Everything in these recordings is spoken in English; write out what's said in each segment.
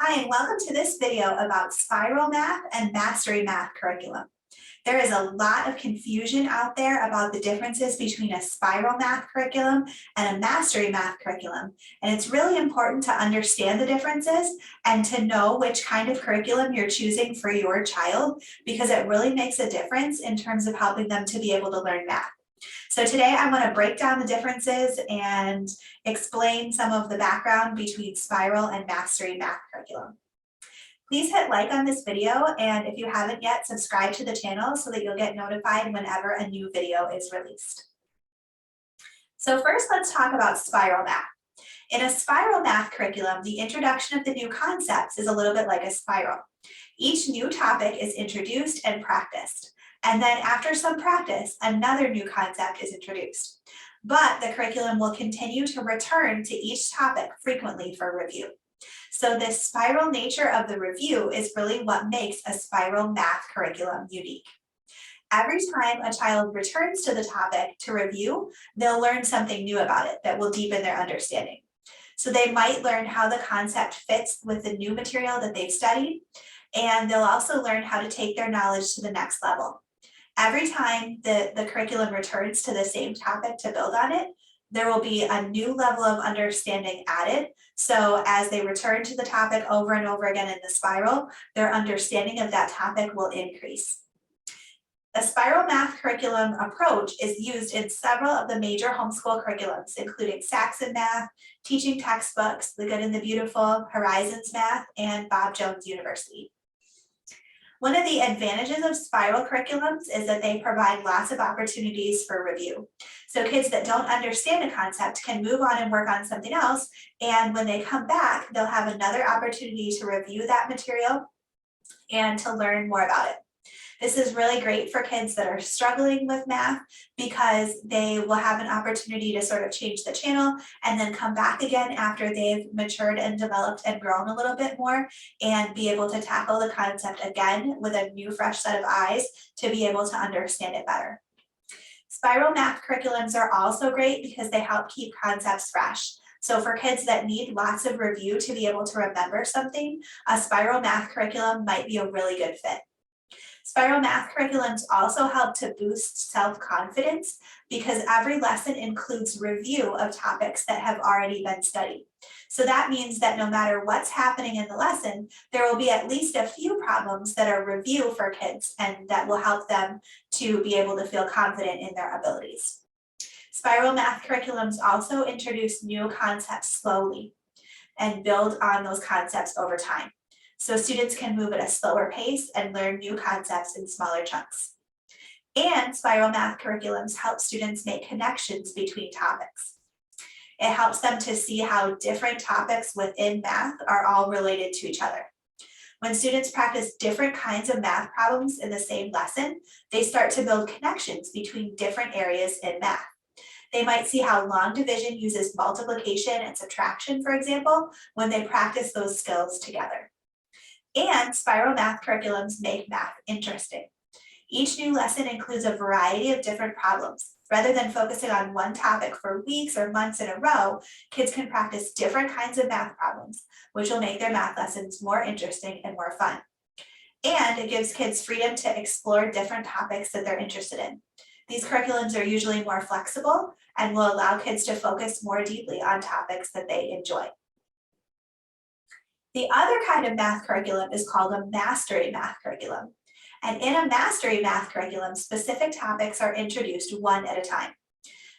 Hi, and welcome to this video about spiral math and mastery math curriculum. There is a lot of confusion out there about the differences between a spiral math curriculum and a mastery math curriculum. And it's really important to understand the differences and to know which kind of curriculum you're choosing for your child, because it really makes a difference in terms of helping them to be able to learn math. So today I want to break down the differences and explain some of the background between spiral and mastery math curriculum. Please hit like on this video, and if you haven't yet, subscribe to the channel so that you'll get notified whenever a new video is released. So first, let's talk about spiral math. In a spiral math curriculum, the introduction of the new concepts is a little bit like a spiral. Each new topic is introduced and practiced. And then after some practice, another new concept is introduced. But the curriculum will continue to return to each topic frequently for review. So this spiral nature of the review is really what makes a spiral math curriculum unique. Every time a child returns to the topic to review, they'll learn something new about it that will deepen their understanding. So they might learn how the concept fits with the new material that they've studied, and they'll also learn how to take their knowledge to the next level. Every time the curriculum returns to the same topic to build on it, there will be a new level of understanding added. So as they return to the topic over and over again in the spiral, their understanding of that topic will increase. The spiral math curriculum approach is used in several of the major homeschool curriculums, including Saxon Math, teaching textbooks, The Good and the Beautiful, Horizons Math, and Bob Jones University. One of the advantages of spiral curriculums is that they provide lots of opportunities for review. So kids that don't understand a concept can move on and work on something else, and when they come back, they'll have another opportunity to review that material and to learn more about it. This is really great for kids that are struggling with math, because they will have an opportunity to sort of change the channel and then come back again after they've matured and developed and grown a little bit more, and be able to tackle the concept again with a new fresh set of eyes to be able to understand it better. Spiral math curriculums are also great because they help keep concepts fresh. So for kids that need lots of review to be able to remember something, a spiral math curriculum might be a really good fit. Spiral math curriculums also help to boost self-confidence, because every lesson includes review of topics that have already been studied. So that means that no matter what's happening in the lesson, there will be at least a few problems that are review for kids, and that will help them to be able to feel confident in their abilities. Spiral math curriculums also introduce new concepts slowly and build on those concepts over time. So students can move at a slower pace and learn new concepts in smaller chunks. And spiral math curriculums help students make connections between topics. It helps them to see how different topics within math are all related to each other. When students practice different kinds of math problems in the same lesson, they start to build connections between different areas in math. They might see how long division uses multiplication and subtraction, for example, when they practice those skills together. And spiral math curriculums make math interesting. Each new lesson includes a variety of different problems. Rather than focusing on one topic for weeks or months in a row, kids can practice different kinds of math problems, which will make their math lessons more interesting and more fun. And it gives kids freedom to explore different topics that they're interested in. These curriculums are usually more flexible and will allow kids to focus more deeply on topics that they enjoy. The other kind of math curriculum is called a mastery math curriculum. And in a mastery math curriculum, specific topics are introduced one at a time.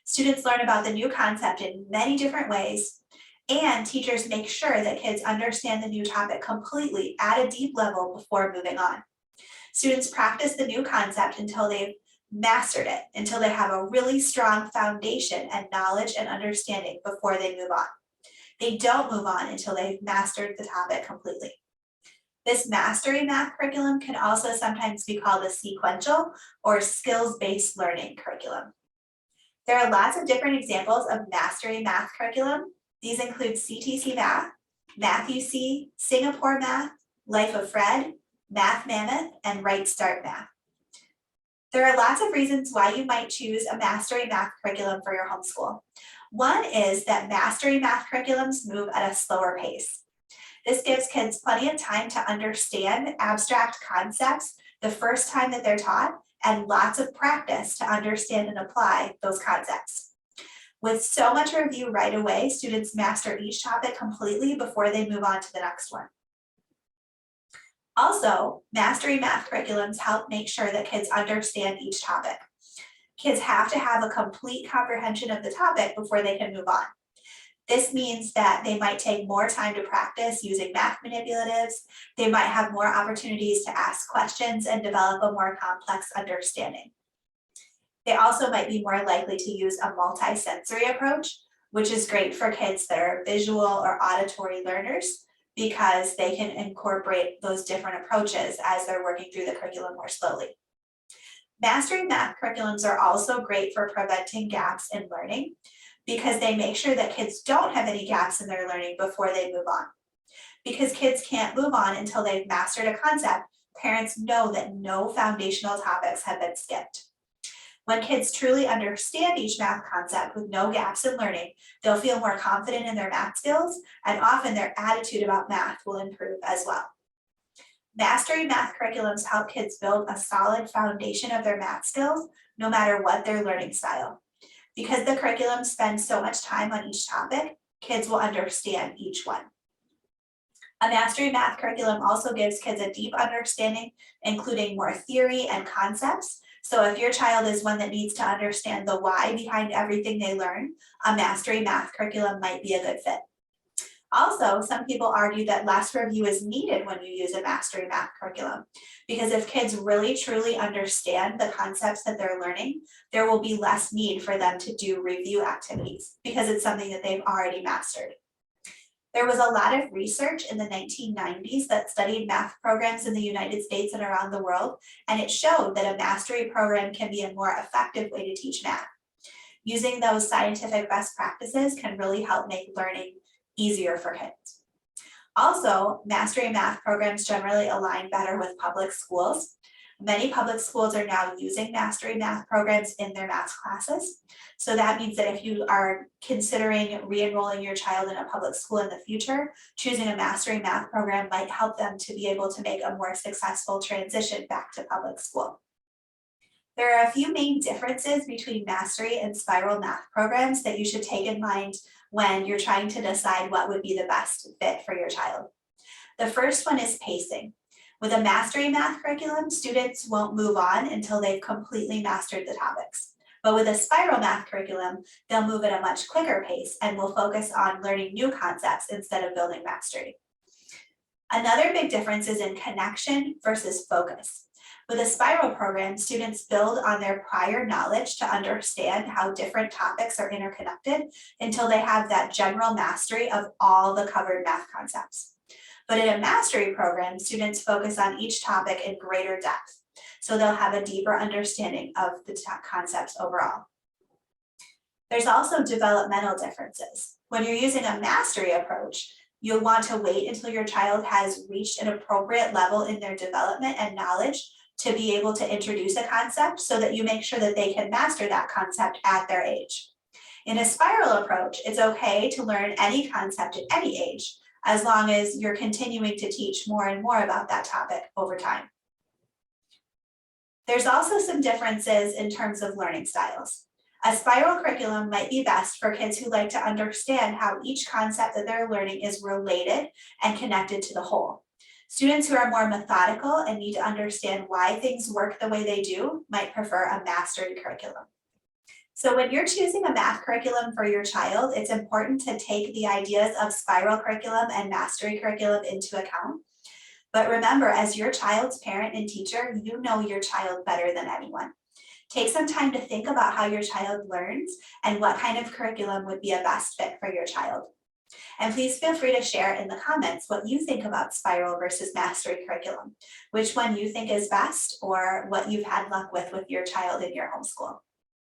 Students learn about the new concept in many different ways, and teachers make sure that kids understand the new topic completely at a deep level before moving on. Students practice the new concept until they've mastered it, until they have a really strong foundation and knowledge and understanding before they move on. They don't move on until they've mastered the topic completely. This mastery math curriculum can also sometimes be called a sequential or skills-based learning curriculum. There are lots of different examples of mastery math curriculum. These include CTC Math, Math UC, Singapore Math, Life of Fred, Math Mammoth, and Right Start Math. There are lots of reasons why you might choose a mastery math curriculum for your homeschool. One is that mastery math curriculums move at a slower pace. This gives kids plenty of time to understand abstract concepts the first time that they're taught, and lots of practice to understand and apply those concepts. With so much review right away, students master each topic completely before they move on to the next one. Also, mastery math curriculums help make sure that kids understand each topic. Kids have to have a complete comprehension of the topic before they can move on. This means that they might take more time to practice using math manipulatives. They might have more opportunities to ask questions and develop a more complex understanding. They also might be more likely to use a multi-sensory approach, which is great for kids that are visual or auditory learners because they can incorporate those different approaches as they're working through the curriculum more slowly. Mastery math curriculums are also great for preventing gaps in learning because they make sure that kids don't have any gaps in their learning before they move on. Because kids can't move on until they've mastered a concept, parents know that no foundational topics have been skipped. When kids truly understand each math concept with no gaps in learning, they'll feel more confident in their math skills, and often their attitude about math will improve as well. Mastery math curriculums help kids build a solid foundation of their math skills, no matter what their learning style. Because the curriculum spends so much time on each topic, kids will understand each one. A mastery math curriculum also gives kids a deep understanding, including more theory and concepts. So if your child is one that needs to understand the why behind everything they learn, a mastery math curriculum might be a good fit. Also, some people argue that less review is needed when you use a mastery math curriculum, because if kids really truly understand the concepts that they're learning, there will be less need for them to do review activities because it's something that they've already mastered. There was a lot of research in the 1990s that studied math programs in the United States and around the world, and it showed that a mastery program can be a more effective way to teach math. Using those scientific best practices can really help make learning easier for kids. Also, mastery math programs generally align better with public schools. Many public schools are now using mastery math programs in their math classes. So that means that if you are considering re-enrolling your child in a public school in the future, choosing a mastery math program might help them to be able to make a more successful transition back to public school. There are a few main differences between mastery and spiral math programs that you should take in mind when you're trying to decide what would be the best fit for your child. The first one is pacing. With a mastery math curriculum, students won't move on until they've completely mastered the topics. But with a spiral math curriculum, they'll move at a much quicker pace and will focus on learning new concepts instead of building mastery. Another big difference is in connection versus focus. With a spiral program, students build on their prior knowledge to understand how different topics are interconnected until they have that general mastery of all the covered math concepts. But in a mastery program, students focus on each topic in greater depth, so they'll have a deeper understanding of the concepts overall. There's also developmental differences. When you're using a mastery approach, you'll want to wait until your child has reached an appropriate level in their development and knowledge to be able to introduce a concept so that you make sure that they can master that concept at their age. In a spiral approach, it's okay to learn any concept at any age, as long as you're continuing to teach more and more about that topic over time. There's also some differences in terms of learning styles. A spiral curriculum might be best for kids who like to understand how each concept that they're learning is related and connected to the whole. Students who are more methodical and need to understand why things work the way they do might prefer a mastery curriculum. So when you're choosing a math curriculum for your child, it's important to take the ideas of spiral curriculum and mastery curriculum into account. But remember, as your child's parent and teacher, you know your child better than anyone. Take some time to think about how your child learns and what kind of curriculum would be a best fit for your child. And please feel free to share in the comments what you think about spiral versus mastery curriculum, which one you think is best, or what you've had luck with your child in your homeschool.